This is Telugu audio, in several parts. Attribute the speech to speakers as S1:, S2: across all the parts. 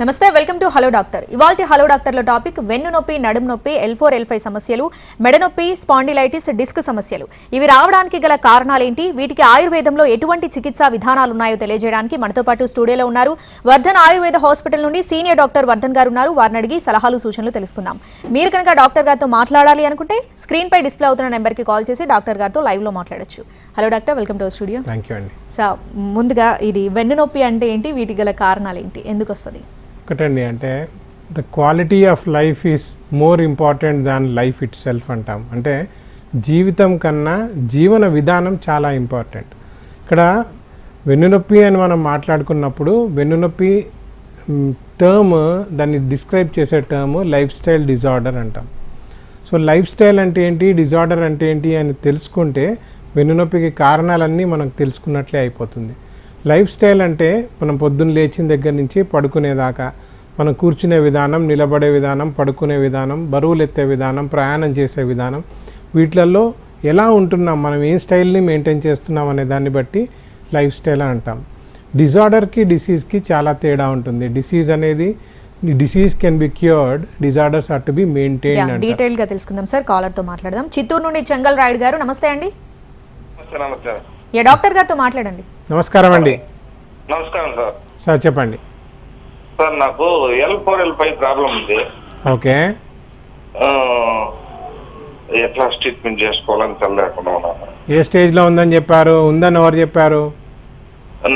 S1: నమస్తే, వెల్కమ్ టు హలో డాక్టర్. ఇవాల్టి హలో డాక్టర్లో టాపిక్ వెన్ను నొప్పి, నడుము నొప్పి, L4, L5 సమస్యలు, మెడ నొప్పి, స్పాండిలైటిస్, డిస్క్ సమస్యలు. ఇవి రావడానికి గల కారణాలేంటి, వీటికి ఆయుర్వేదంలో ఎటువంటి చికిత్సా విధానాలు ఉన్నాయో తెలియజేయడానికి మనతో పాటు స్టూడియోలో ఉన్నారు వర్ధన్ ఆయుర్వేద హాస్పిటల్ నుండి సీనియర్ డాక్టర్ వర్ధన్ గారు ఉన్నారు. వారిని అడిగి సలహాలు సూచనలు తెలుసుకుందాం. మీరు కనుక డాక్టర్ గారితో మాట్లాడాలి అనుకుంటే స్క్రీన్ పై డిస్ప్లే అవుతున్న నెంబర్కి కాల్ చేసి డాక్టర్ గారితో లైవ్లో మాట్లాడొచ్చు. Hello doctor, welcome to studio.
S2: Thank you అండి.
S1: సో ముందుగా ఇది వెన్ను నొప్పి అంటే ఏంటి, వీటికి గల కారణాలు ఏంటి, ఎందుకు వస్తుంది?
S2: ఒకటండి, అంటే the quality of life is more important than life it self అంటాం. అంటే జీవితం కన్నా జీవన విధానం చాలా ఇంపార్టెంట్. ఇక్కడ వెన్నునొప్పి అని మనం మాట్లాడుకున్నప్పుడు వెన్నునొప్పి టర్మ్, దాన్ని డిస్క్రైబ్ చేసే టర్మ్ లైఫ్ స్టైల్ డిజార్డర్ అంటాం. సో లైఫ్ స్టైల్ అంటే ఏంటి, డిజార్డర్ అంటే ఏంటి అని తెలుసుకుంటే వెన్నునొప్పికి కారణాలన్నీ మనకు తెలుసుకున్నట్లే అయిపోతుంది. లైఫ్ స్టైల్ అంటే మనం పొద్దున్న లేచిన దగ్గర నుంచి పడుకునేదాకా మనం కూర్చునే విధానం, నిలబడే విధానం, పడుకునే విధానం, బరువులు ఎత్తే విధానం, ప్రయాణం చేసే విధానం, వీటిలలో ఎలా ఉంటున్నాం, మనం ఏ స్టైల్ని మెయింటైన్ చేస్తున్నాం అనే దాన్ని బట్టి లైఫ్ స్టైల్ అంటాం. డిజార్డర్కి డిసీజ్కి చాలా తేడా ఉంటుంది. డిసీజ్ అనేది disease can be cured, disorders are to be maintained.
S1: డీటెయిల్గా తెలుసుకుందాం సార్. కాలర్తో మాట్లాడదాం. చిత్తూరు నుండి చెంగల్ రాయుడు గారు, నమస్తే అండి. డాక్టర్ గారితో మాట్లాడండి.
S2: నమస్కారం అండి.
S3: నమస్కారం సార్.
S2: సార్ చెప్పండి
S3: సార్, నాకు L4, L5 ప్రాబ్లం ఉంది.
S2: ఓకే,
S3: ఎట్లా ట్రీట్మెంట్ చేసుకోవాలని తెలియకుండా ఉన్నాను.
S2: ఏ స్టేజ్లో ఉందని చెప్పారు? ఉందని ఎవరు చెప్పారు?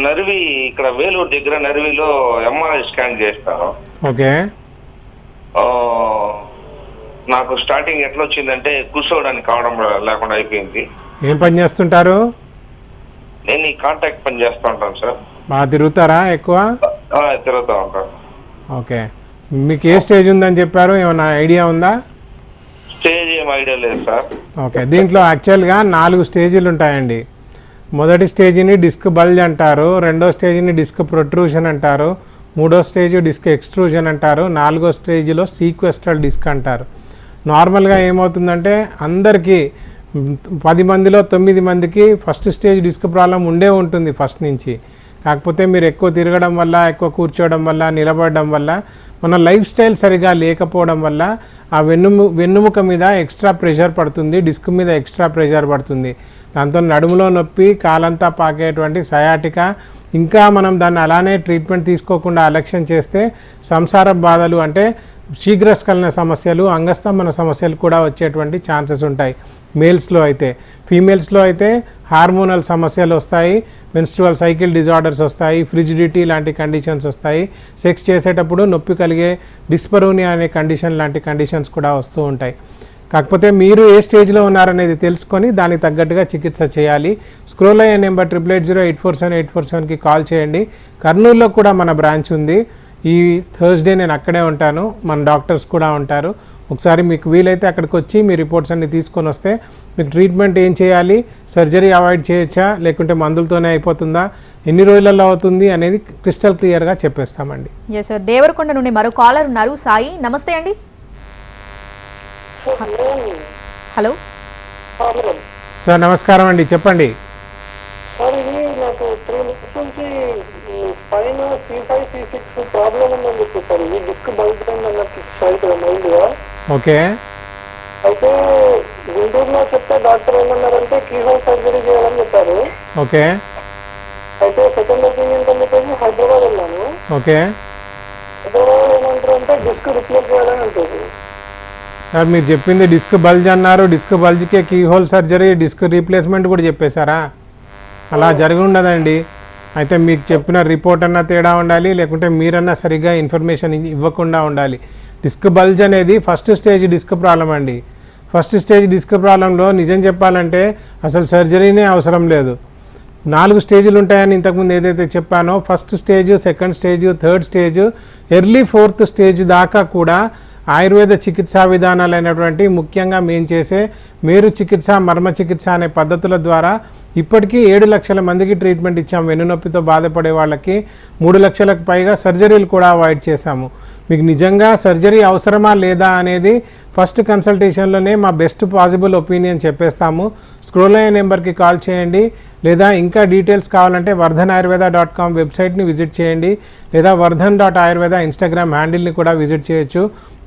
S3: నర్వి ఇక్కడ వేలూరు దగ్గర నర్విలో MRI స్కాన్ చేస్తాను.
S2: ఓకే,
S3: నాకు స్టార్టింగ్ ఎట్లా వచ్చిందంటే కూర్చోవడానికి కావడం లేకుండా అయిపోయింది.
S2: ఏం పని చేస్తుంటారు?
S3: నేను ఈ కాంటాక్ట్ పని చేస్తూ ఉంటాను సార్.
S2: బాగా తిరుగుతారా ఎక్కువ?
S3: తిరుగుతూ ఉంటాను.
S2: ఓకే, మీకు ఏ స్టేజ్ ఉందని చెప్పారు? ఏమైనా ఐడియా ఉందా?
S3: స్టేజ్ ఏం ఐడియా లేదు సార్.
S2: ఓకే, దీంట్లో యాక్చువల్గా 4 స్టేజీలు ఉంటాయండి. మొదటి స్టేజీని డిస్క్ బల్జ్ అంటారు, రెండో స్టేజీని డిస్క్ ప్రొట్రూషన్ అంటారు, మూడో స్టేజ్ డిస్క్ ఎక్స్ట్రూజన్ అంటారు, 4వ స్టేజ్లో సీక్వెస్ట్రల్ డిస్క్ అంటారు. నార్మల్గా ఏమవుతుందంటే అందరికీ 10 మందిలో 9 మందికి ఫస్ట్ స్టేజ్ డిస్క్ ప్రాబ్లం ఉండే ఉంటుంది ఫస్ట్ నుంచి. కాకపోతే మీరు ఎక్కువ తిరగడం వల్ల, ఎక్కువ కూర్చోవడం వల్ల, నిలబడడం వల్ల, మన లైఫ్ స్టైల్ సరిగా లేకపోవడం వల్ల ఆ వెన్నుముక మీద ఎక్స్ట్రా ప్రెషర్ పడుతుంది, డిస్క్ మీద ఎక్స్ట్రా ప్రెషర్ పడుతుంది. దాంతో నడుములో నొప్పి, కాలంతా పాకేటువంటి సయాటికా, ఇంకా మనం దాన్ని అలానే ట్రీట్మెంట్ తీసుకోకుండా అలక్ష్యం చేస్తే సంసార బాధలు అంటే శీఘ్రస్ఖలన సమస్యలు, అంగస్తంభన సమస్యలు కూడా వచ్చేటువంటి ఛాన్సెస్ ఉంటాయి మేల్స్లో అయితే. ఫీమేల్స్లో అయితే హార్మోనల్ సమస్యలు వస్తాయి, మెన్స్ట్రువల్ సైకిల్ డిజార్డర్స్ వస్తాయి, ఫ్రిజిడిటీ లాంటి కండిషన్స్ వస్తాయి, సెక్స్ చేసేటప్పుడు నొప్పి కలిగే డిస్పరోనియా అనే కండిషన్ లాంటి కండిషన్స్ కూడా వస్తూ ఉంటాయి. కాకపోతే మీరు ఏ స్టేజ్లో ఉన్నారనేది తెలుసుకొని దానికి తగ్గట్టుగా చికిత్స చేయాలి. స్క్రోల్ అయ్యే నెంబర్ 8808478447కి కాల్ చేయండి. కర్నూలులో కూడా మన బ్రాంచ్ ఉంది. ఈ థర్స్డే నేను అక్కడే ఉంటాను, మన డాక్టర్స్ కూడా ఉంటారు. ఒకసారి మీకు వీలైతే అక్కడికి వచ్చి మీ రిపోర్ట్స్ అన్ని తీసుకొని వస్తే మీకు ట్రీట్మెంట్ ఏం చేయాలి, సర్జరీ అవాయిడ్ చేయొచ్చా లేకుంటే మందులతోనే అయిపోతుందా, ఎన్ని రోజులలో అవుతుంది అనేది క్రిస్టల్ క్లియర్గా చెప్పేస్తామండి.
S1: Yes sir. దేవరకొండ నుండి మరో కాలర్ ఉన్నారు, సాయి. నమస్తే అండి. హలో
S2: సార్ నమస్కారం అండి, చెప్పండి. ఓకే,
S4: అయితే గుంటూరులో చెప్తే డాక్టర్ ఏమన్నారంటే కీహోల్ సర్జరీ చేయాలని చెప్పారు.
S2: ఓకే,
S4: అయితే సెకండ్ ఒపీనియన్ అని చెప్పేసి హైదరాబాద్ వెళ్ళాను.
S2: ఓకే,
S4: హైదరాబాద్ ఏమంటారు అంటే డిస్క్ రిప్లేస్ చేయాలని ఉంటుంది.
S2: సార్ మీరు చెప్పింది డిస్క్ బల్జ్ అన్నారు, డిస్క్ బల్జ్కే కీహోల్ సర్జరీ, డిస్క్ రీప్లేస్మెంట్ కూడా చెప్పేశారా? అలా జరిగి ఉండదండి. అయితే మీకు చెప్పిన రిపోర్ట్ అన్నా తేడా ఉండాలి, లేకుంటే మీరన్నా సరిగ్గా ఇన్ఫర్మేషన్ ఇవ్వకుండా ఉండాలి. డిస్క్ బల్జ్ అనేది ఫస్ట్ స్టేజ్ డిస్క్ ప్రాబ్లం అండి. ఫస్ట్ స్టేజ్ డిస్క్ ప్రాబ్లంలో నిజం చెప్పాలంటే అసలు సర్జరీనే అవసరం లేదు. 4 స్టేజ్లు ఉంటాయని ఇంతకుముందు ఏదైతే చెప్పానో, first stage, second stage, third stage, early 4th stage దాకా కూడా ఆయుర్వేద చికిత్సా విధానాలైనటువంటి ముఖ్యంగా మేము చేసే మేరు చికిత్స, మర్మ చికిత్స అనే పద్ధతుల ద్వారా ఇప్పటికీ 7 లక్షల మందికి ట్రీట్మెంట్ ఇచ్చాము. వెన్నునొప్పితో బాధపడే వాళ్ళకి 3 లక్షలకు పైగా సర్జరీలు కూడా అవాయిడ్ చేశాము. మీకు నిజంగా సర్జరీ అవసరమా లేదా అనేది ఫస్ట్ కన్సల్టేషన్లోనే మా బెస్ట్ పాసిబుల్ ఒపీనియన్ చెప్పేస్తాము. స్క్రోల్ అయ్యే నెంబర్కి కాల్ చేయండి, లేదా ఇంకా డీటెయిల్స్ కావాలంటే vardhanayurveda.com వెబ్సైట్ని విజిట్ చేయండి, లేదా vardhan.ayurveda ఇన్స్టాగ్రామ్ హ్యాండిల్ని కూడా విజిట్ చేయొచ్చు.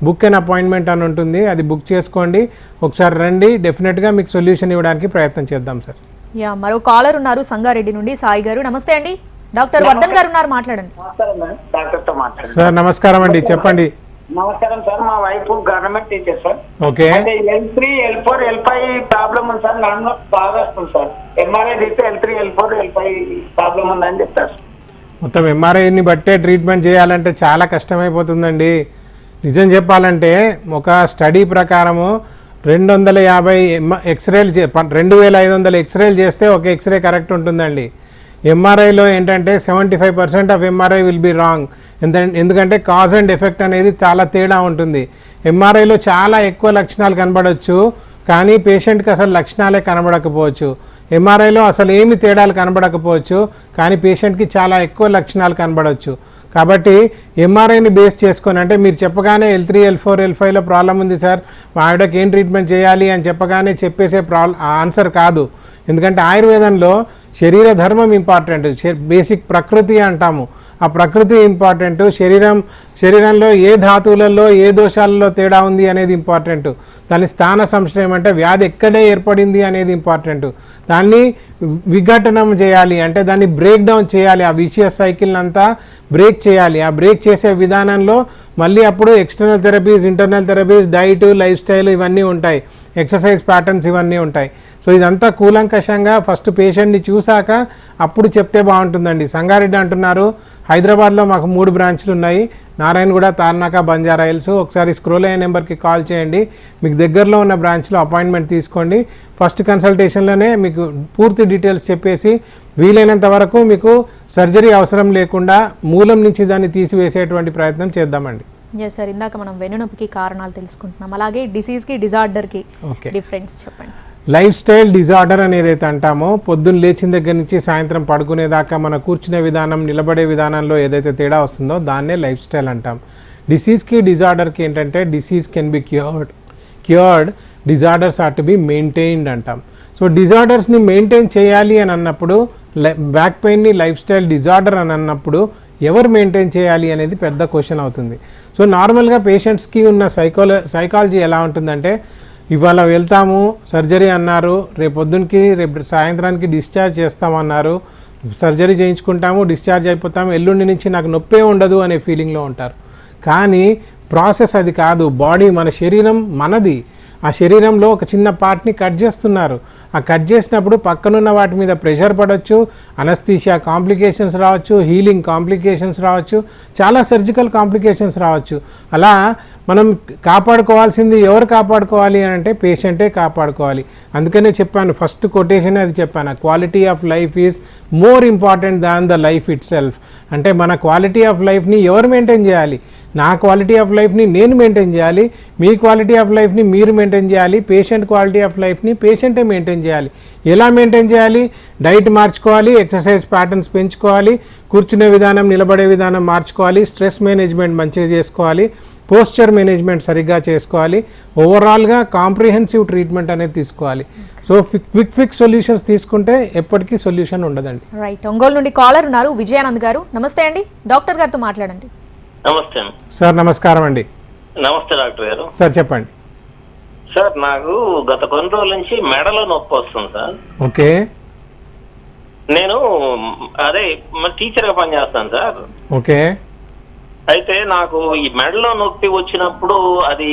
S2: బుక్ అండ్ అపాయింట్మెంట్ అని ఉంటుంది, అది బుక్ చేసుకోండి. ఒకసారి రండి, డెఫినెట్గా మీకు సొల్యూషన్ ఇవ్వడానికి ప్రయత్నం చేద్దాం సార్.
S1: యా, మరో కాలర్ ఉన్నారు సంగారెడ్డి నుండి, సాయి గారు. నమస్తే అండి, డాక్టర్ వర్ధన్ గారు ఉన్నారు, మాట్లాడండి.
S4: డాక్టర్తో మాట్లాడండి.
S2: సార్ నమస్కారం అండి, చెప్పండి.
S4: నమస్కారం సార్, మా wife government teacher sir.
S2: Okay.
S4: L3, L4, L5 problem ఉంది సార్, నన్ను బాగా వస్తుంది సార్. ఎంఆర్ఐ తీస్తే L3, L4, L5 ప్రాబ్లం ఉందని చెప్తారు.
S2: మొత్తం ఎంఆర్ఐని బట్టే ట్రీట్మెంట్ చేయాలంటే చాలా కష్టమైపోతుందండి. నిజం చెప్పాలంటే ఒక స్టడీ ప్రకారము 250 ఎక్స్రేలు 2500 ఎక్స్రేలు చేస్తే ఒక ఎక్స్రే కరెక్ట్ ఉంటుందండి. ఎంఆర్ఐలో ఏంటంటే 75% of MRI will be wrong. ఎందుకంటే కాజ్ అండ్ ఎఫెక్ట్ అనేది చాలా తేడా ఉంటుంది. ఎంఆర్ఐలో చాలా ఎక్కువ లక్షణాలు కనబడవచ్చు, కానీ పేషెంట్కి అసలు లక్షణాలే కనబడకపోవచ్చు. ఎంఆర్ఐలో అసలు ఏమి తేడాలు కనబడకపోవచ్చు, కానీ పేషెంట్కి చాలా ఎక్కువ లక్షణాలు కనబడవచ్చు. కాబట్టి ఎంఆర్ఐని బేస్ చేసుకొని, అంటే మీరు చెప్పగానే L3, L4, L5లో ప్రాబ్లం ఉంది సార్, మా ఆవిడకి ఏం ట్రీట్మెంట్ చేయాలి అని చెప్పగానే చెప్పేసే ఆన్సర్ కాదు. ఎందుకంటే ఆయుర్వేదంలో శరీర ధర్మం ఇంపార్టెంట్, బేసిక్ ప్రకృతి అంటాము. ఆ ప్రకృతి ఇంపార్టెంట్, శరీరంలో ఏ ధాతువులలో ఏ దోషాలలో తేడా ఉంది అనేది ఇంపార్టెంట్, దాని స్థాన సంశ్రయం అంటే వ్యాధి ఎక్కడే ఏర్పడింది అనేది ఇంపార్టెంట్, దాన్ని విఘటనం చేయాలి అంటే దాన్ని బ్రేక్ డౌన్ చేయాలి, ఆ విషియస్ సైకిల్ అంతా బ్రేక్ చేయాలి. ఆ బ్రేక్ చేసే విధానంలో మళ్ళీ అప్పుడు external therapies, internal therapies, diet, life style ఇవన్నీ ఉంటాయి, ఎక్సర్సైజ్ ప్యాటర్న్స్ ఇవన్నీ ఉంటాయి. సో ఇదంతా కూలంకషంగా ఫస్ట్ పేషెంట్ని చూశాక అప్పుడు చెప్తే బాగుంటుందండి. సంగారెడ్డి అంటున్నారు, హైదరాబాద్లో మాకు 3 బ్రాంచ్లు ఉన్నాయి, నారాయణగూడ, తార్నాక, బంజారా హిల్స్. ఒకసారి స్క్రోల్ అయ్యే నెంబర్కి కాల్ చేయండి, మీకు దగ్గరలో ఉన్న బ్రాంచ్లో అపాయింట్మెంట్ తీసుకోండి. ఫస్ట్ కన్సల్టేషన్లోనే మీకు పూర్తి డీటెయిల్స్ చెప్పేసి వీలైనంత వరకు మీకు సర్జరీ అవసరం లేకుండా మూలం నుంచి దాన్ని తీసివేసేటువంటి ప్రయత్నం చేద్దామండి.
S1: ఎస్ సార్, ఇందాక మనం వెన్నునొప్పికి కారణాలు తెలుసుకుంటున్నాం, అలాగే డిసీజ్కి, డిజార్డర్కి డిఫరెన్స్ చెప్పండి.
S2: లైఫ్ స్టైల్ డిజార్డర్ అని ఏదైతే అంటామో, పొద్దున్న లేచిన దగ్గర నుంచి సాయంత్రం పడుకునేదాకా మన కూర్చునే విధానం, నిలబడే విధానంలో ఏదైతే తేడా వస్తుందో దాన్నే లైఫ్ స్టైల్ అంటాం. డిసీజ్కి, డిజార్డర్కి ఏంటంటే disease can be cured, disorders are to be maintained అంటాం. సో డిజార్డర్స్ని మెయింటైన్ చేయాలి అని అన్నప్పుడు, బ్యాక్ పెయిన్ని లైఫ్ స్టైల్ డిజార్డర్ అని అన్నప్పుడు ఎవరు మెయింటైన్ చేయాలి అనేది పెద్ద క్వశ్చన్ అవుతుంది. సో నార్మల్గా పేషెంట్స్కి ఉన్న సైకాలజీ ఎలా ఉంటుందంటే, ఇవాళ వెళ్తాము, సర్జరీ అన్నారు, రేపు సాయంత్రానికి డిశ్చార్జ్ చేస్తామన్నారు, సర్జరీ చేయించుకుంటాము, డిశ్చార్జ్ అయిపోతాము, ఎల్లుండి నుంచి నాకు నొప్పే ఉండదు అనే ఫీలింగ్లో ఉంటారు. కానీ ప్రాసెస్ అది కాదు. బాడీ, మన శరీరం మనది, ఆ శరీరంలో ఒక చిన్న పార్ట్ని కట్ చేస్తున్నారు. ఆ కట్ చేసినప్పుడు పక్కనున్న వాటి మీద ప్రెషర్ పడవచ్చు, అనస్థీషియా కాంప్లికేషన్స్ రావచ్చు, హీలింగ్ కాంప్లికేషన్స్ రావచ్చు, చాలా సర్జికల్ కాంప్లికేషన్స్ రావచ్చు. అలా మనం కాపాడుకోవాల్సింది ఎవరు కాపాడుకోవాలి అని అంటే పేషెంటే కాపాడుకోవాలి. అందుకనే చెప్పాను, ఫస్ట్ కొటేషన్ అది చెప్పాను, quality of life is more important than the life it self. అంటే మన క్వాలిటీ ఆఫ్ లైఫ్ని ఎవరు మెయింటైన్ చేయాలి? నా క్వాలిటీ ఆఫ్ లైఫ్ని నేను మెయింటైన్ చేయాలి, మీ క్వాలిటీ ఆఫ్ లైఫ్ని మీరు మెయింటైన్ చేయాలి, పేషెంట్ క్వాలిటీ ఆఫ్ లైఫ్ని పేషెంటే మెయింటైన్ చేయాలి. ఎలా మెయింటైన్ చేయాలి? డైట్ మార్చుకోవాలి, ఎక్సర్సైజ్ ప్యాటర్న్స్ పెంచుకోవాలి, కూర్చునే విధానం, నిలబడే విధానం మార్చుకోవాలి, స్ట్రెస్ మేనేజ్మెంట్ మంచిగా చేసుకోవాలి, పోస్చర్ మేనేజ్మెంట్ సరిగ్గా చేసుకోవాలి, ఓవరాల్గా కాంప్రిహెన్సివ్ ట్రీట్మెంట్ అనేది తీసుకోవాలి. సో క్విక్ సొల్యూషన్స్ తీసుకుంటే ఎప్పటికీ సొల్యూషన్ ఉండదండి.
S1: రైట్, ఒంగోలు నుండి కాలర్ ఉన్నారు, విజయానంద్ గారు. నమస్తే అండి, డాక్టర్ గారితో మాట్లాడండి.
S3: నమస్తే
S2: సార్. నమస్కారం అండి.
S3: నమస్తే డాక్టర్ గారు.
S2: సార్ చెప్పండి.
S3: సార్, నాకు గత కొన్ని రోజుల నుంచి మెడలో నొప్పి వస్తుంది సార్.
S2: ఓకే.
S3: నేను టీచర్గా పనిచేస్తాను సార్.
S2: ఓకే.
S3: అయితే నాకు ఈ మెడలో నొప్పి వచ్చినప్పుడు అది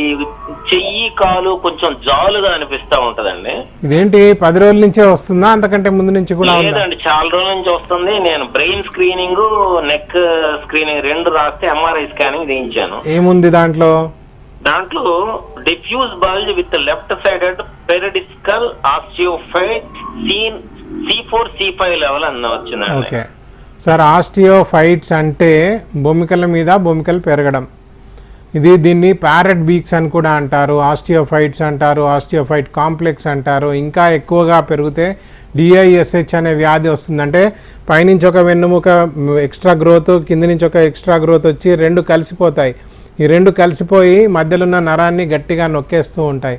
S3: చెయ్యి, కాలు కొంచెం జాలుగా అనిపిస్తా ఉంటదండి.
S2: ఇదేంటి 10 రోజుల నుంచే వస్తుందా, అంతకంటే ముందు నుంచి కూడా?
S3: లేదండి, చాలా రోజుల నుంచి వస్తుంది. నేను బ్రెయిన్ స్క్రీనింగ్, నెక్ స్క్రీనింగ్ 2 రాస్తే ఎంఆర్ఐ స్కానింగ్ చేయించాను.
S2: ఏముంది దాంట్లో?
S3: దాంట్లో diffuse bulge with left sided peridiscal osteophyte C4, C5 level అన్న వచ్చిందండి.
S2: ఓకే సార్, ఆస్టియోఫైట్స్ అంటే బొమ్మికల మీద బొమ్మికలు పెరగడం. దీన్ని ప్యారెట్ బీక్స్ అని కూడా అంటారు, ఆస్టియోఫైట్స్ అంటారు, ఆస్టియోఫైట్ కాంప్లెక్స్ అంటారు. ఇంకా ఎక్కువగా పెరిగితే DISH అనే వ్యాధి వస్తుందంటే పైనుంచి ఒక వెన్నుముక ఎక్స్ట్రా గ్రోత్, కింద నుంచి ఒక ఎక్స్ట్రా గ్రోత్ వచ్చి 2 కలిసిపోతాయి. ఈ రెండు కలిసిపోయి మధ్యలో ఉన్న నరాన్ని గట్టిగా నొక్కేస్తూ ఉంటాయి.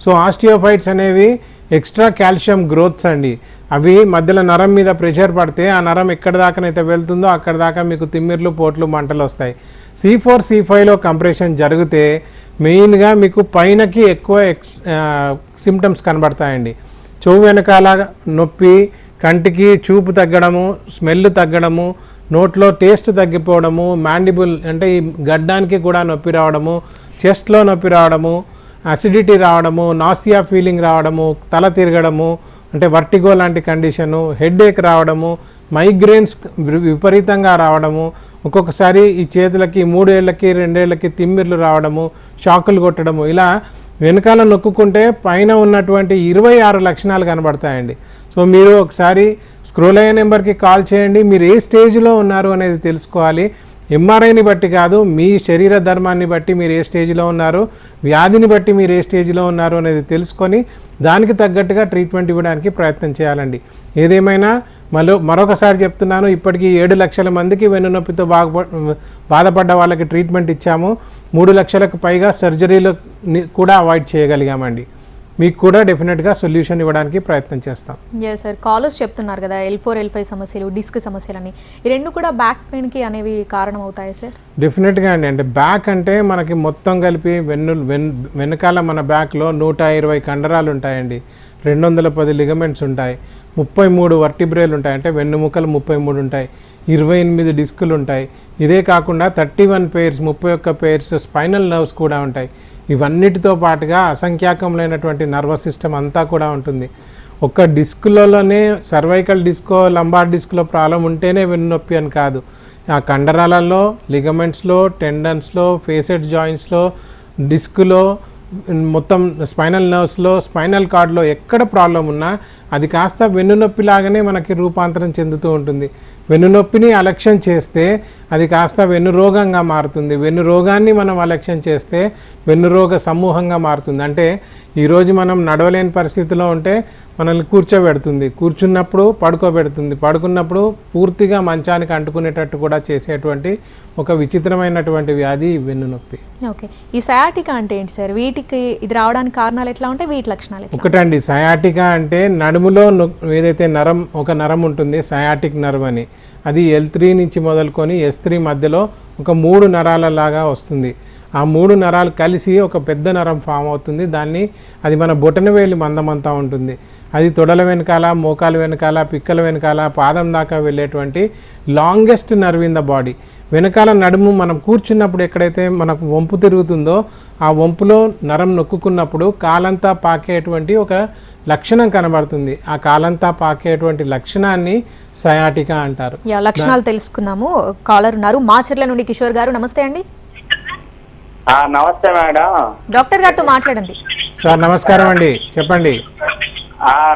S2: సో ఆస్టియోఫైట్స్ అనేవి ఎక్స్ట్రా కాల్షియం గ్రోత్స్ అండి. అవి మధ్యలో నరం మీద ప్రెషర్ పడితే ఆ నరం ఎక్కడి దాకానైతే వెళ్తుందో అక్కడ దాకా మీకు తిమ్మిర్లు, పోట్లు, మంటలు వస్తాయి. C4, C5లో కంప్రెషన్ జరిగితే మెయిన్గా మీకు పైనకి ఎక్కువ సిమ్టమ్స్ కనబడతాయండి. చెవు వెనకాల నొప్పి, కంటికి చూపు తగ్గడము, స్మెల్ తగ్గడము, నోట్లో టేస్ట్ తగ్గిపోవడము, మ్యాండిబుల్ అంటే ఈ గడ్డానికి కూడా నొప్పి రావడము, చెస్ట్లో నొప్పి రావడము, అసిడిటీ రావడము, నాసియా ఫీలింగ్ రావడము, తల తిరగడము అంటే వర్టిగో లాంటి కండిషను, హెడేక్ రావడము, మైగ్రేన్స్ విపరీతంగా రావడము, ఒక్కొక్కసారి ఈ చేతులకి 3 ఏళ్ళకి 2 ఏళ్ళకి తిమ్మిర్లు రావడము, షాకులు కొట్టడము, ఇలా వెనకాల నొక్కుంటే పైన ఉన్నటువంటి 26 లక్షణాలు కనబడతాయండి. సో మీరు ఒకసారి స్క్రోల్ అయ్యే నెంబర్కి కాల్ చేయండి. మీరు ఏ స్టేజ్లో ఉన్నారు అనేది తెలుసుకోవాలి. ఎంఆర్ఐని బట్టి కాదు, మీ శరీర ధర్మాన్ని బట్టి మీరు ఏ స్టేజ్లో ఉన్నారు, వ్యాధిని బట్టి మీరు ఏ స్టేజ్లో ఉన్నారు అనేది తెలుసుకొని దానికి తగ్గట్టుగా ట్రీట్మెంట్ ఇవ్వడానికి ప్రయత్నం చేయాలండి. ఏదేమైనా మరొకసారి చెప్తున్నాను, ఇప్పటికీ 7 లక్షల మందికి వెన్నునొప్పితో బాధపడ్డ వాళ్ళకి ట్రీట్మెంట్ ఇచ్చాము. 3 లక్షలకు పైగా సర్జరీలు కూడా అవాయిడ్ చేయగలిగామండి. మీకు కూడా డెఫినెట్గా సొల్యూషన్ ఇవ్వడానికి ప్రయత్నం చేస్తాం.
S1: ఎస్ సార్, కాలర్స్ చెప్తున్నారు కదా L4, L5 సమస్యలు, డిస్క్ సమస్యలని, ఈ రెండు కూడా బ్యాక్ పెయిన్కి అనేవి కారణం అవుతాయి సార్?
S2: డెఫినెట్గా అండి. అంటే బ్యాక్ అంటే మనకి మొత్తం కలిపి వెనకాల మన బ్యాక్లో 120 కండరాలు ఉంటాయండి, 210 లిగమెంట్స్ ఉంటాయి, 33 వర్టిబ్రేలు ఉంటాయి, అంటే వెన్నుముకలు 33 ఉంటాయి, 28 డిస్కులు ఉంటాయి. ఇదే కాకుండా 31 పేర్స్ 31 పేర్స్ స్పైనల్ నర్వ్స్ కూడా ఉంటాయి. ఇవన్నిటితో పాటుగా అసంఖ్యాకములైనటువంటి నర్వస్ సిస్టమ్ అంతా కూడా ఉంటుంది. ఒక్క డిస్కులలోనే సర్వైకల్ డిస్కో, లంబార్ డిస్క్లో ప్రాబ్లం ఉంటేనే వెన్నునొప్పి అని కాదు. ఆ కండరాలలో, లిగమెంట్స్లో, టెండన్స్లో, ఫేసెడ్ జాయింట్స్లో, డిస్కులో, మొత్తం స్పైనల్ నర్వ్స్లో, స్పైనల్ కార్డ్లో ఎక్కడ ప్రాబ్లం ఉన్నా అది కాస్త వెన్నునొప్పి లాగానే మనకి రూపాంతరం చెందుతూ ఉంటుంది. వెన్నునొప్పిని అలక్ష్యం చేస్తే అది కాస్త వెన్ను రోగంగా మారుతుంది. వెన్ను రోగాన్ని మనం అలక్ష్యం చేస్తే వెన్ను రోగ సమూహంగా మారుతుంది. అంటే ఈరోజు మనం నడవలేని పరిస్థితిలో ఉంటే మనల్ని కూర్చోబెడుతుంది, కూర్చున్నప్పుడు పడుకోబెడుతుంది, పడుకున్నప్పుడు పూర్తిగా మంచానికి అంటుకునేటట్టు కూడా చేసేటువంటి ఒక విచిత్రమైనటువంటి వ్యాధి వెన్నునొప్పి.
S1: ఓకే, ఈ సయాటికా అంటే ఏంటి సార్? వీటికి ఇది రావడానికి కారణాలు ఎట్లా ఉంటాయి, వీటి లక్షణాలు?
S2: ఒకటండి, సయాటికా అంటే నడుములో ఏదైతే ఒక నరం ఉంటుంది సయాటిక్ నర్వ్ అని, అది L3 నుంచి మొదలుకొని S3 మధ్యలో ఒక 3 నరాల లాగా వస్తుంది. ఆ 3 నరాలు కలిసి ఒక పెద్ద నరం ఫామ్ అవుతుంది. అది మన బొటనవేలు మందమంతా ఉంటుంది. అది తొడల వెనకాల, మోకాల వెనకాల, పిక్కల వెనకాల, పాదం దాకా వెళ్ళేటువంటి longest nerve in the body. వెనకాల నడుము మనం కూర్చున్నప్పుడు ఎక్కడైతే మనకు వంపు తిరుగుతుందో ఆ వంపులో నరం నొక్కున్నప్పుడు కాలంతా పాకేటువంటి ఒక లక్షణం కనబడుతుంది. ఆ కాలంతా పాకేటువంటి లక్షణాన్ని సయాటికా అంటారు.
S1: లక్షణాలు తెలుసుకుందాము. కాలర్ ఉన్నారు మాచర్ల నుండి, కిషోర్ గారు. నమస్తే అండి.
S4: నమస్తే మేడం.
S1: డాక్టర్ గారితో మాట్లాడండి.
S2: సార్ నమస్కారం అండి, చెప్పండి.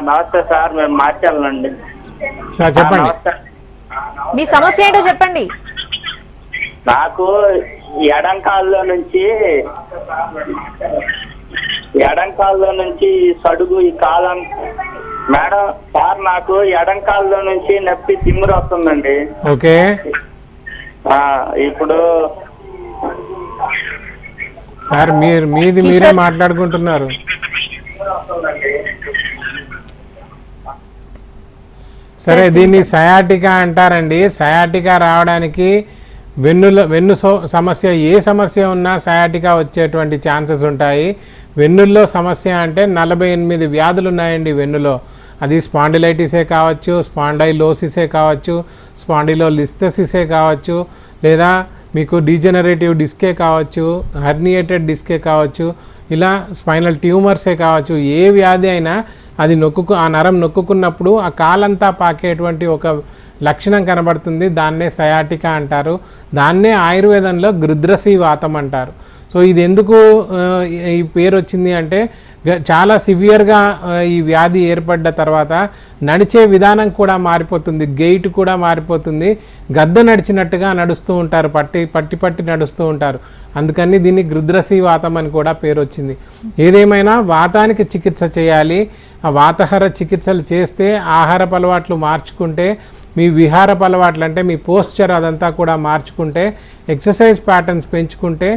S4: నమస్తే సార్, మేము మాట్లాడాలండి.
S2: సార్ చెప్పండి,
S1: మీ సమస్య ఏంటో చెప్పండి.
S4: నాకు ఎడంకాల్లో నుంచి సడుగు ఈ కాలం మేడం సార్, నాకు ఎడంకాల్లో నుంచి నొప్పి తిమ్మిరి వస్తుందండి.
S2: ఓకే,
S4: ఇప్పుడు
S2: సార్ మీరే మాట్లాడుకుంటున్నారు. సరే, దీన్ని సయాటికా అంటారండి. సయాటికా రావడానికి వెన్ను సమస్య, ఏ సమస్య ఉన్నా సయాటికా వచ్చేటువంటి ఛాన్సెస్ ఉంటాయి. వెన్నుల్లో సమస్య అంటే 48 వ్యాధులు ఉన్నాయండి వెన్నులో. అది స్పాండిలైటిసే కావచ్చు, స్పాండైలోసిసే కావచ్చు, స్పాండిలోలిస్థెసిసే కావచ్చు, లేదా మీకు డీజనరేటివ్ డిస్కే కావచ్చు, హర్నియేటెడ్ డిస్కే కావచ్చు, ఇలా స్పైనల్ ట్యూమర్సే కావచ్చు. ఏ వ్యాధి అయినా అది ఆ నరం నొక్కున్నప్పుడు ఆ కాలంతా పాకేటువంటి ఒక లక్షణం కనబడుతుంది. దాన్నే సయాటికా అంటారు. దాన్నే ఆయుర్వేదంలో గృద్రసీ వాతం అంటారు. సో ఇది ఎందుకు ఈ పేరు వచ్చింది అంటే, చాలా సివియర్గా ఈ వ్యాధి ఏర్పడ్డ తర్వాత నడిచే విధానం కూడా మారిపోతుంది, గెయిట్ కూడా మారిపోతుంది, గద్ద నడిచినట్టుగా నడుస్తూ ఉంటారు, పట్టి నడుస్తూ ఉంటారు. అందుకని దీన్ని గృద్రసీ వాతం అని కూడా పేరు వచ్చింది. ఏదేమైనా వాతానికి చికిత్స చేయాలి. ఆ వాతహర చికిత్సలు చేస్తే, ఆహారపు అలవాట్లు మార్చుకుంటే మీ విహారపు అలవాట్లు అంటే మీ పోస్చర్ అదంతా కూడా మార్చుకుంటే, ఎక్సర్సైజ్ ప్యాటర్న్స్ పెంచుకుంటే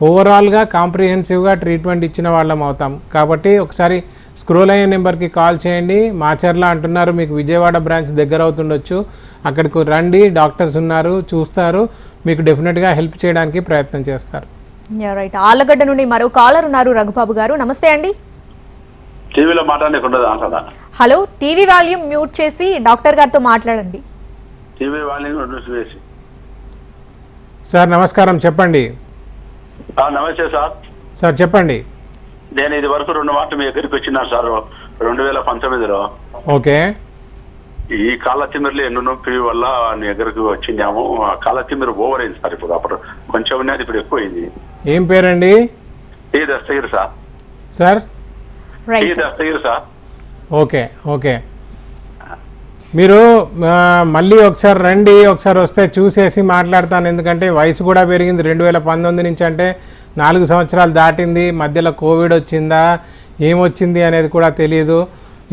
S2: ఓవరాల్గా కాంప్రిహెన్సివ్గా ట్రీట్మెంట్ ఇచ్చిన వాళ్ళం అవుతాం. కాబట్టి ఒకసారి స్క్రోల్ అయ్యే నెంబర్కి కాల్ చేయండి. మాచర్ల అంటున్నారు, మీకు విజయవాడ బ్రాంచ్ దగ్గర అవుతుండొచ్చు. అక్కడికి రండి, డాక్టర్స్ ఉన్నారు, చూస్తారు, మీకు డెఫినెట్గా హెల్ప్ చేయడానికి ప్రయత్నం చేస్తారు.
S1: రైట్. ఆళ్ళగడ్డ నుండి మరో కాలర్ ఉన్నారు, రఘుబాబు గారు. నమస్తే అండి.
S5: టీవీలో మాట్లాడకుండా
S1: హలో, టీవీ వాల్యూమ్ మ్యూట్ చేసి డాక్టర్ గారితో మాట్లాడండి.
S5: టీవీ వాళ్ళని వేసి.
S2: సార్ నమస్కారం, చెప్పండి.
S5: నమస్తే సార్.
S2: సార్ చెప్పండి.
S5: నేను ఇది వరకు 2 మాటలు మీ దగ్గరికి వచ్చినాను సార్, 2019లో.
S2: ఓకే.
S5: ఈ కాళ్ళ తిమ్మిర్లు ఎన్ను నొప్పి వల్ల నీ దగ్గరకు వచ్చినాము. ఆ కాళ్ళ తిమ్మిరి ఓవర్ అయింది సార్. ఇప్పుడు అప్పుడు కొంచెం ఉన్నది, ఇప్పుడు ఎక్కువైంది.
S2: ఏం పేరండి?
S5: ఈ దస్తగిరి సార్.
S2: సార్
S5: ఈ దస్తగిరి సార్.
S2: Okay okay. మీరు మళ్ళీ ఒకసారి రండి, ఒకసారి వస్తే చూసేసి మాట్లాడతాను. ఎందుకంటే వయసు కూడా పెరిగింది. 2019 నుంచి అంటే 4 సంవత్సరాలు దాటింది. మధ్యలో కోవిడ్ వచ్చిందా, ఏమొచ్చింది అనేది కూడా తెలియదు.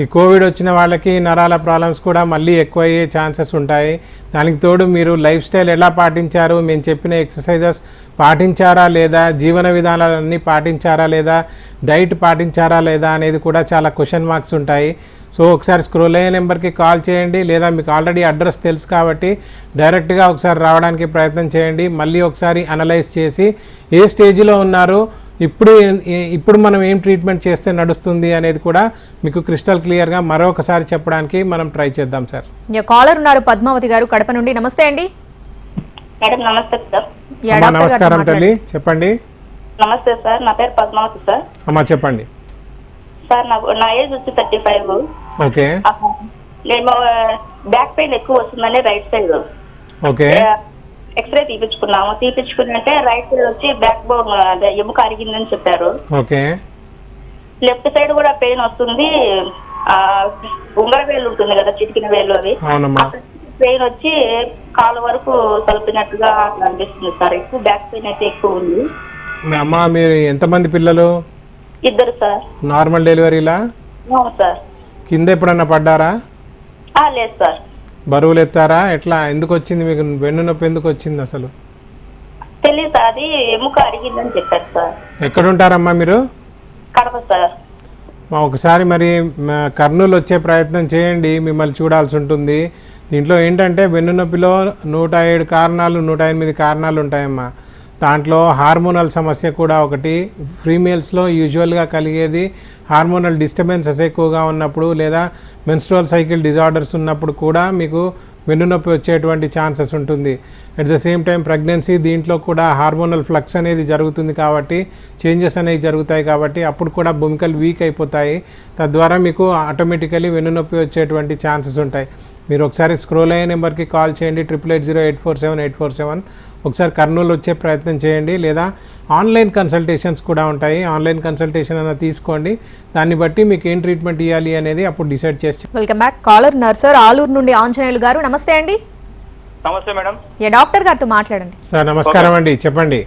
S2: ఈ కోవిడ్ వచ్చిన వాళ్ళకి నరాల ప్రాబ్లమ్స్ కూడా మళ్ళీ ఎక్కువయ్యే ఛాన్సెస్ ఉంటాయి. దానికి తోడు మీరు లైఫ్ స్టైల్ ఎలా పాటించారు, మేము చెప్పిన ఎక్సర్సైజెస్ పాటించారా లేదా, జీవన విధానాలన్నీ పాటించారా లేదా, డైట్ పాటించారా లేదా అనేది కూడా చాలా క్వశ్చన్ మార్క్స్ ఉంటాయి. సో ఒకసారి స్క్రోల్ అయ్యే నెంబర్కి కాల్ చేయండి, లేదా మీకు ఆల్రెడీ అడ్రస్ తెలుసు కాబట్టి డైరెక్ట్గా ఒకసారి రావడానికి ప్రయత్నం చేయండి. మళ్ళీ ఒకసారి అనలైజ్ చేసి ఏ స్టేజ్లో ఉన్నారు, ఇప్పుడు మనం ఏం ట్రీట్మెంట్ చేస్తే నడుస్తుంది అనేది కూడా మీకు క్రిస్టల్ క్లియర్గా మరొకసారి చెప్పడానికి మనం ట్రై చేద్దాం సార్.
S1: కాలర్ ఉన్నారు, పద్మావతి గారు కడప నుండి. నమస్తే అండి.
S6: మేడం నమస్తే సార్.
S2: అమ్మా నమస్కారం తల్లి, చెప్పండి.
S6: నమస్తే సార్, నా పేరు పద్మావతి సార్.
S2: అమ్మా చెప్పండి.
S6: సార్ నా ఏజ్ వచ్చి 35.
S2: ఓకే.
S6: నేను బ్యాక్ పెయిన్ ఎక్కువ వస్తుందని రైట్ సైడ్
S2: ఓకే
S6: ఎక్స్రే తీపించుకున్నంటే రైట్ సైడ్ వచ్చి బ్యాక్ బోన్ ఎముక అరిగిందని చెప్పారు.
S2: ఓకే.
S6: లెఫ్ట్ సైడ్ కూడా పెయిన్ వస్తుంది. ఉంగర వేలు ఉంటుంది కదా, చిటికిన వేలు, అవి పెయిన్ వచ్చి కాలు వరకు తలిపినట్టుగా అనిపిస్తుంది సార్. ఎక్కువ బ్యాక్ పెయిన్ అయితే ఎక్కువ ఉంది.
S2: అమ్మా మీరు ఎంతమంది పిల్లలు?
S6: 2 సార్.
S2: నార్మల్ డెలివరీలా?
S6: అవును సార్.
S2: కింద ఎప్పుడన్నా పడ్డారా?
S6: లేదు సార్.
S2: బరువులు ఎత్తారా? ఎట్లా, ఎందుకు వచ్చింది మీకు వెన్ను నొప్పి, ఎందుకు వచ్చింది అసలు?
S6: తెలియదు సార్, అది ఎముక అరిగిందని చెప్పారు సార్.
S2: ఎక్కడ ఉంటారమ్మా మీరు?
S6: కడప సార్.
S2: ఒకసారి మరి కర్నూలు వచ్చే ప్రయత్నం చేయండి, మిమ్మల్ని చూడాల్సి ఉంటుంది. దీంట్లో ఏంటంటే వెన్ను నొప్పిలో 107 కారణాలు 108 కారణాలు ఉంటాయమ్మా. దాంట్లో హార్మోనల్ సమస్య కూడా ఒకటి. ఫీమేల్స్లో యూజువల్గా కలిగేది హార్మోనల్ డిస్టర్బెన్సెస్ ఎక్కువగా ఉన్నప్పుడు, లేదా మెన్స్ట్రువల్ సైకిల్ డిజార్డర్స్ ఉన్నప్పుడు కూడా మీకు వెన్నునొప్పి వచ్చేటువంటి ఛాన్సెస్ ఉంటుంది. At the same time pregnancy, దీంట్లో కూడా హార్మోనల్ ఫ్లక్స్ అనేది జరుగుతుంది కాబట్టి, చేంజెస్ అనేవి జరుగుతాయి కాబట్టి అప్పుడు కూడా భూమికలు వీక్ అయిపోతాయి. తద్వారా మీకు ఆటోమేటికలీ వెన్నునొప్పి వచ్చేటువంటి ఛాన్సెస్ ఉంటాయి. మీరు ఒకసారి స్క్రోల్ అయ్యే నెంబర్కి కాల్ చేయండి, 880847 ఒకసారి కర్నూలు వచ్చే ప్రయత్నం చేయండి, లేదా ఆన్లైన్ కన్సల్టేషన్స్ కూడా ఉంటాయి. ఆన్లైన్ కన్సల్టేషన్ అన్న తీసుకోండి, దాన్ని బట్టి మీకు ఏం ట్రీట్మెంట్ ఇవ్వాలి అనేది అప్పుడు డిసైడ్ చేసి.
S1: Welcome back. కాలర్ నర్సర్ ఆలూరు నుండి ఆంజనేయులు గారు. నమస్తే అండి.
S3: నమస్తే మేడం.
S1: డాక్టర్ గారితో మాట్లాడండి.
S2: సార్ నమస్కారం అండి, చెప్పండి.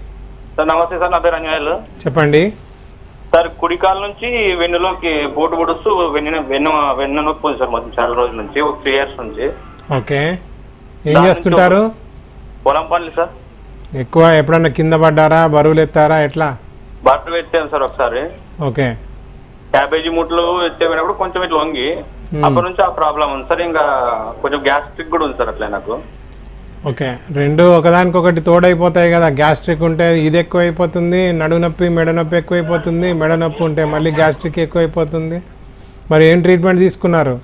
S3: సార్ నమస్తే సార్, నా పేరు అంజనేయులు.
S2: చెప్పండి
S3: సార్. కుడికాల నుంచి వెన్నులోకి పోటు పొడుస్తూ వెన్ను నొప్పి ఉంది సార్ మొత్తం చాలా రోజుల నుంచి, 3 years నుంచి.
S2: ఓకే. ఏం చేస్తుంటారు?
S3: పొలం పనులు సార్.
S2: ఎక్కువ ఎప్పుడన్నా కింద పడ్డారా, బరువులు ఎత్తారా, ఎట్లా?
S3: బట్టలు ఎత్తాను సార్ ఒకసారి.
S2: ఓకే.
S3: క్యాబేజీ ముట్లు ఎత్తేపోయినప్పుడు కొంచెం ఇట్లా వంగి, అప్పటి నుంచి ఆ ప్రాబ్లం ఉంది సార్. ఇంకా కొంచెం గ్యాస్ట్రిక్ కూడా ఉంది సార్ అట్లా నాకు.
S2: ఓకే. రెండు ఒకదానికొకటి తోడైపోతాయి కదా. గ్యాస్ట్రిక్ ఉంటే ఇది ఎక్కువైపోతుంది, నడుము నొప్పి మెడ నొప్పి ఎక్కువైపోతుంది, మెడ నొప్పి ఉంటే మళ్ళీ గ్యాస్ట్రిక్ ఎక్కువైపోతుంది. మరి ఏం ట్రీట్మెంట్ తీసుకున్నారు?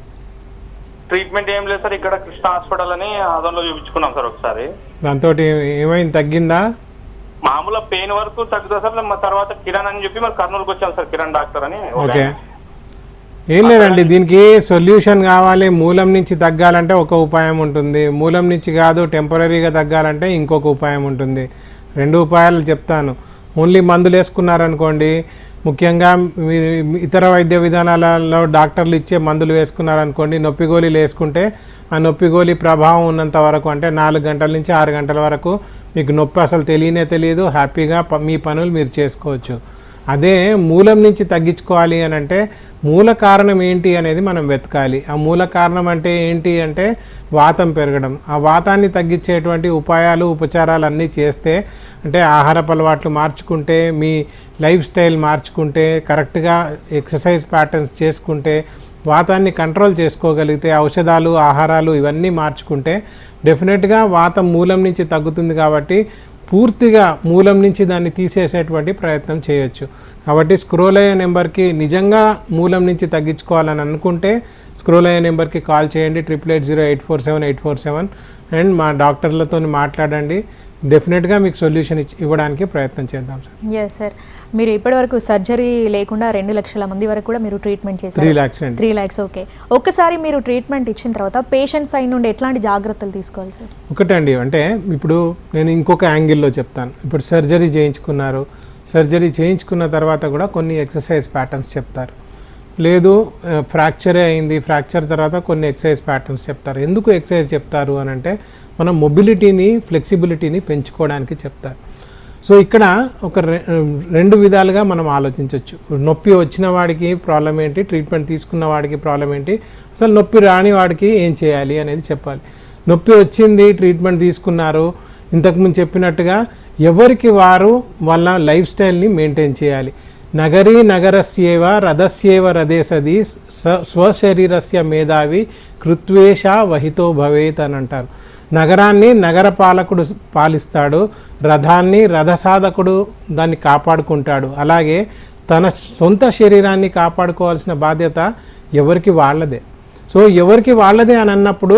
S3: ట్రీట్మెంట్ ఏం లేదు సార్, ఇక్కడ కృష్ణ హాస్పిటల్ అని ఆదంలో చూపించుకున్నాం సార్ ఒకసారి.
S2: దాంతో ఏమైంది, తగ్గిందా?
S3: మామూలుగా పెయిన్ వరకు తగ్గుతుంది సార్. మా తర్వాత కిరణ్ అని చెప్పి మరి కర్నూలుకి వచ్చాం సార్, కిరణ్ డాక్టర్ అని.
S2: ఓకే. ఏం లేదండి, దీనికి సొల్యూషన్ కావాలి. మూలం నుంచి తగ్గాలంటే ఒక ఉపాయం ఉంటుంది, మూలం నుంచి కాదు టెంపరీగా తగ్గాలంటే ఇంకొక ఉపాయం ఉంటుంది. 2 ఉపాయాలు చెప్తాను. ఓన్లీ మందులు వేసుకున్నారనుకోండి, ముఖ్యంగా ఇతర వైద్య విధానాలలో డాక్టర్లు ఇచ్చే మందులు వేసుకున్నారనుకోండి, నొప్పి గోళీలు వేసుకుంటే ఆ నొప్పి గోళీ ప్రభావం ఉన్నంత వరకు, అంటే 4 గంటల నుంచి 6 గంటల వరకు మీకు నొప్పి అసలు తెలియదు, హ్యాపీగా మీ పనులు మీరు చేసుకోవచ్చు. అదే మూలం నుంచి తగ్గించుకోవాలి అని అంటే మూల కారణం ఏంటి అనేది మనం వెతకాలి. ఆ మూల కారణం అంటే ఏంటి అంటే వాతం పెరగడం. ఆ వాతాన్ని తగ్గించేటువంటి ఉపాయాలు ఉపచారాలు అన్నీ చేస్తే, అంటే ఆహారపు అలవాట్లు మార్చుకుంటే, మీ లైఫ్ స్టైల్ మార్చుకుంటే, కరెక్ట్గా ఎక్సర్సైజ్ ప్యాటర్న్స్ చేసుకుంటే, వాతాన్ని కంట్రోల్ చేసుకోగలిగితే, ఔషధాలు ఆహారాలు ఇవన్నీ మార్చుకుంటే డెఫినెట్గా వాతం మూలం నుంచి తగ్గుతుంది. కాబట్టి పూర్తిగా మూలం నుంచి దాన్ని తీసేసేటువంటి ప్రయత్నం చేయొచ్చు. కాబట్టి స్క్రోల్ అయ్యే నెంబర్కి నిజంగా మూలం నుంచి తగ్గించుకోవాలని అనుకుంటే స్క్రోల్ అయ్యే నెంబర్కి కాల్ చేయండి 880847 అండ్ మా డాక్టర్లతో మాట్లాడండి. డెఫినెట్గా మీకు సొల్యూషన్ ఇవ్వడానికి ప్రయత్నం చేద్దాం సార్.
S1: ఎస్ సార్, మీరు ఇప్పటివరకు సర్జరీ లేకుండా 2 లక్షల మంది వరకు కూడా మీరు ట్రీట్మెంట్ చేశారు.
S2: 3 lakhs అండి.
S1: 3 lakhs. ఓకే, ఒక్కసారి మీరు ట్రీట్మెంట్ ఇచ్చిన తర్వాత పేషెంట్ సైడ్ నుండి ఎట్లాంటి జాగ్రత్తలు తీసుకోవాలి సార్?
S2: ఒకటండి, అంటే ఇప్పుడు నేను ఇంకొక యాంగిల్లో చెప్తాను. ఇప్పుడు సర్జరీ చేయించుకున్నారు, సర్జరీ చేయించుకున్న తర్వాత కూడా కొన్ని ఎక్సర్సైజ్ ప్యాటర్న్స్ చెప్తారు. లేదు ఫ్రాక్చరే అయింది, ఫ్రాక్చర్ తర్వాత కొన్ని ఎక్సర్సైజ్ ప్యాటర్న్స్ చెప్తారు. ఎందుకు ఎక్సర్సైజ్ చెప్తారు అని అంటే మనం మొబిలిటీని, ఫ్లెక్సిబిలిటీని పెంచుకోవడానికి చెప్తారు. సో ఇక్కడ ఒక రెండు విధాలుగా మనం ఆలోచించవచ్చు. నొప్పి వచ్చిన వాడికి ప్రాబ్లం ఏంటి, ట్రీట్మెంట్ తీసుకున్న వాడికి ప్రాబ్లం ఏంటి, అసలు నొప్పి రాని వాడికి ఏం చేయాలి అనేది చెప్పాలి. నొప్పి వచ్చింది, ట్రీట్మెంట్ తీసుకున్నారు, ఇంతకుముందు చెప్పినట్టుగా ఎవరికి వారు వాళ్ళ లైఫ్ స్టైల్ని మెయింటైన్ చేయాలి. నగరీ నగరస్యేవ రథస్యేవ రథేసది స్వశరీరస్య మేధావి కృత్వేష వహితో భవేత్ అని అంటారు. నగరాన్ని నగర పాలకుడు పాలిస్తాడు, రథాన్ని రథసాధకుడు దాన్ని కాపాడుకుంటాడు. అలాగే తన సొంత శరీరాన్ని కాపాడుకోవాల్సిన బాధ్యత ఎవరికి వాళ్ళదే. సో ఎవరికి వాళ్ళదే అని అన్నప్పుడు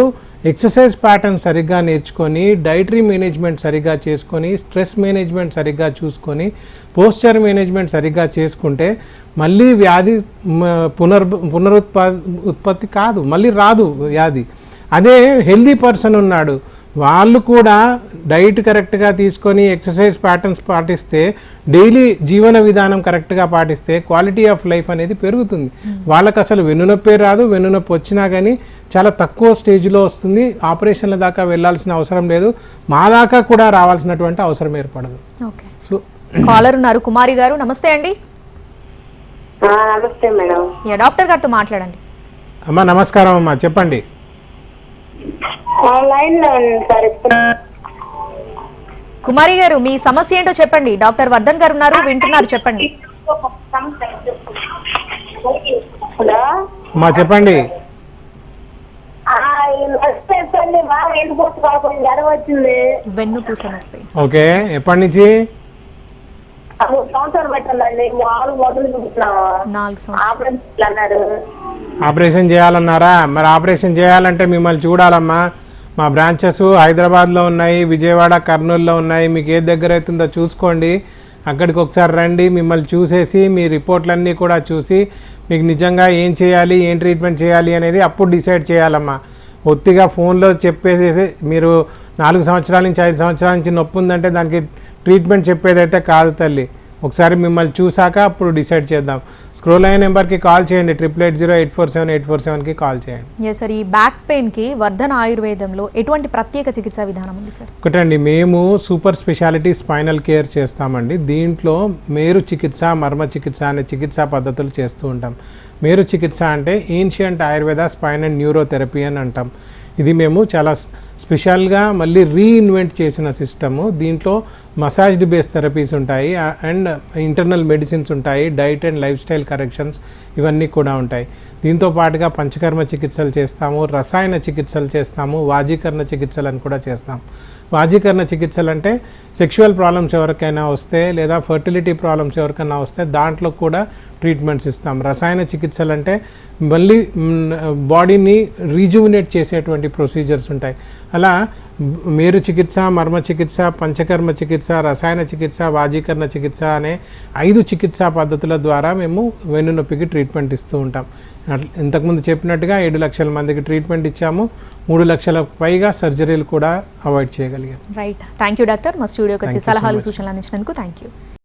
S2: ఎక్సర్సైజ్ ప్యాటర్న్ సరిగ్గా నేర్చుకొని, డైటరీ మేనేజ్మెంట్ సరిగ్గా చేసుకొని, స్ట్రెస్ మేనేజ్మెంట్ సరిగ్గా చూసుకొని, పోస్చర్ మేనేజ్మెంట్ సరిగ్గా చేసుకుంటే మళ్ళీ వ్యాధి ఉత్పత్తి కాదు, మళ్ళీ రాదు వ్యాధి. అదే హెల్దీ పర్సన్ ఉన్నాడు, వాళ్ళు కూడా డైట్ కరెక్ట్గా తీసుకొని ఎక్సర్సైజ్ ప్యాటర్న్స్ పాటిస్తే, డైలీ జీవన విధానం కరెక్ట్గా పాటిస్తే క్వాలిటీ ఆఫ్ లైఫ్ అనేది పెరుగుతుంది. వాళ్ళకి అసలు వెన్నునొప్పే రాదు, వెన్నునొప్పి వచ్చినా కానీ చాలా తక్కువ స్టేజ్లో వస్తుంది. ఆపరేషన్ల దాకా వెళ్ళాల్సిన అవసరం లేదు, మా దాకా కూడా రావాల్సినటువంటి అవసరం ఏర్పడదు.
S1: ఓకే, కాలర్ ఉన్నారు, కుమారి గారు. నమస్తే అండి.
S6: నమస్తే మేడం.
S1: డాక్టర్ గారితో మాట్లాడండి.
S2: అమ్మా నమస్కారం అమ్మా, చెప్పండి.
S1: కుమారి గారు, మీ సమస్య ఏంటో చెప్పండి. డాక్టర్ వర్ధన్ గారు ఉన్నారు, వింటున్నారు, చెప్పండి.
S6: హలో
S2: అమ్మా చెప్పండి.
S1: వెన్నుపూస నొప్పి.
S2: ఓకే, ఎప్పటి నుంచి?
S6: 4 సంవత్సరాలు పెట్టండి. 4
S1: సంవత్సరాలు
S6: అన్నారు.
S2: ఆపరేషన్ చేయాలన్నారా? మరి ఆపరేషన్ చేయాలంటే మిమ్మల్ని చూడాలమ్మా. మా బ్రాంచెస్ హైదరాబాద్లో ఉన్నాయి, విజయవాడ, కర్నూలులో ఉన్నాయి. మీకు ఏది దగ్గర అవుతుందో చూసుకోండి, అక్కడికి ఒకసారి రండి. మిమ్మల్ని చూసేసి మీ రిపోర్ట్లన్నీ కూడా చూసి మీకు నిజంగా ఏం చేయాలి, ఏం ట్రీట్మెంట్ చేయాలి అనేది అప్పుడు డిసైడ్ చేయాలమ్మా. ఒత్తిగా ఫోన్లో చెప్పేసేసి మీరు 4 సంవత్సరాల నుంచి 5 సంవత్సరాల నుంచి నొప్పి ఉందంటే దానికి ట్రీట్మెంట్ చెప్పేదైతే కాదు తల్లి. ఒకసారి మిమ్మల్ని చూసాక అప్పుడు డిసైడ్ చేద్దాం. స్క్రోల్ అయిన నెంబర్కి కాల్ చేయండి, 880847 కాల్ చేయండి.
S1: ఎస్ సార్, ఈ బ్యాక్ పెయిన్కి వర్ధన్ ఆయుర్వేదంలో ఎటువంటి ప్రత్యేక చికిత్సా విధానం ఉంది సార్?
S2: ఒకటండి, మేము సూపర్ స్పెషాలిటీ స్పైనల్ కేర్ చేస్తామండి. దీంట్లో మేరు చికిత్స, మర్మ చికిత్స అనే చికిత్సా పద్ధతులు చేస్తూ ఉంటాం. మేరు చికిత్స అంటే ancient Ayurveda spine and neurotherapy అని అంటాం. ఇది మేము చాలా స్పెషల్గా మళ్ళీ రీఇన్వెంట్ చేసిన సిస్టము. దీంట్లో మసాజ్డ్ బేస్ థెరపీస్ ఉంటాయి అండ్ ఇంటర్నల్ మెడిసిన్స్ ఉంటాయి, diet and life style corrections ఇవన్నీ కూడా ఉంటాయి. దీంతో పాటుగా పంచకర్మ చికిత్సలు చేస్తాము, రసాయన చికిత్సలు చేస్తాము, వాజీకరణ చికిత్సలు అని కూడా చేస్తాం. వాజీకరణ చికిత్సలు అంటే సెక్షువల్ ప్రాబ్లమ్స్ ఎవరికైనా వస్తే లేదా ఫర్టిలిటీ ప్రాబ్లమ్స్ ఎవరికైనా వస్తే దాంట్లో కూడా ట్రీట్మెంట్స్ ఇస్తాం. రసాయన చికిత్సలు అంటే మళ్ళీ బాడీని రీజువినేట్ చేసేటువంటి ప్రొసీజర్స్ ఉంటాయి. అలా మేరు చికిత్స, మర్మ చికిత్స, పంచకర్మ చికిత్స, రసాయన చికిత్స, వాజీకరణ చికిత్స అనే 5 చికిత్సా పద్ధతుల ద్వారా మేము వెన్నునొప్పికి ట్రీట్మెంట్ ఇస్తూ ఉంటాం. ఇంతకుముందు చెప్పినట్టుగా 7 లక్షల మందికి ట్రీట్మెంట్ ఇచ్చాము, 3 లక్షలకు పైగా సర్జరీలు కూడా అవాయిడ్ చేయగలిగాం.
S1: Right, thank you doctor. మా స్టూడియోకి వచ్చి సలహాలు సూచనలు అందించినందుకు థ్యాంక్ యూ.